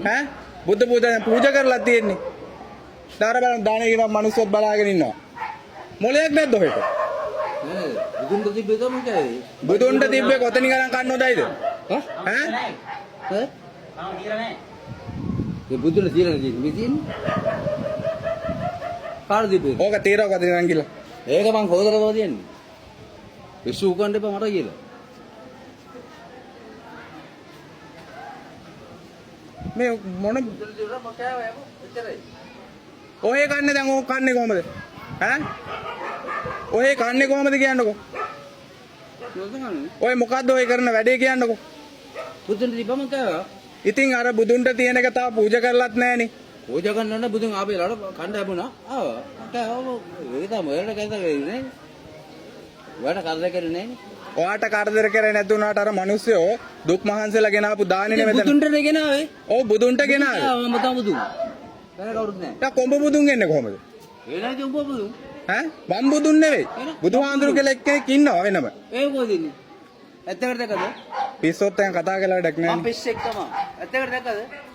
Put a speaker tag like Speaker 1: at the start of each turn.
Speaker 1: ඈ බුද්ධ පූජා කරලා තියෙන්නේ. දාර බලන්න දානේ කියන මිනිස්සුත් බලාගෙන ඉන්නවා. මොලයක් නැද්ද ඔහෙට?
Speaker 2: බුදුන්ට තිබ්බේ තමයි කෑවේ.
Speaker 1: බුදුන්ට තිබ්බේ කොතනින් ගණන් කන්න හොඳයිද?
Speaker 2: ඈ?
Speaker 1: ඈ?
Speaker 2: ඒ බුදුන්ට තියලා තියෙන්නේ මේ තියෙන්නේ. කාට තිබ්බේ?
Speaker 1: ඕක තීරව කොතනින් ගණන් කියලා.
Speaker 2: ඒක මං හොදලා තමයි තියන්නේ. විශ්ව උකන්න එපා මට කියලා.
Speaker 1: මේ මොන ඔය කන්නේ දැන් ඕක කන්නේ කොහමද? ඈ? ඔය කන්නේ කොහමද කියන්නකෝ? ඔය මොකද්ද ඔය කරන වැඩේ කියන්නකෝ?
Speaker 2: බුදුන්ට තිබ්බම කෑවා.
Speaker 1: ඉතින් අර බුදුන්ට තියෙන එක තාම පූජා කරලත් නැහනේ.
Speaker 2: පූජා කරන්න බුදුන් ආපේලාට කණ්ඩ ලැබුණා. ආවා. කෑවා. ඒක තමයි වලට කැත වෙන්නේ. වලට කරදර කරන්නේ නෑනේ.
Speaker 1: ඔයාට කරදර කරේ නැතුණාට අර මිනිස්සුયો දුක් මහන්සියලා ගෙනාපු දාන්නේ නෙමෙයි.
Speaker 2: බුදුන්ට ගෙනාවේ.
Speaker 1: ඔව් බුදුන්ට ගෙනාවේ.
Speaker 2: මම තමයි බුදුන්. වෙන කවුරුත් නෑ.
Speaker 1: යා කොඹ බුදුන් එන්නේ කොහමද?
Speaker 2: ඒනයි උඹ බුදුන්.
Speaker 1: ඈ? වම් බුදුන් නෙවෙයි. බුදුහාඳුරු කියලා එක්කෙනෙක් ඉන්නවා වෙනම.
Speaker 2: ඒ කොහෙද ඉන්නේ? ඇත්තකට දැකද?
Speaker 1: පිස්සොත් දැන් කතා කරලා වැඩක්
Speaker 2: මම
Speaker 1: නැහැ.
Speaker 2: පිස්සෙක් තමයි. ඇත්තකට දැකද?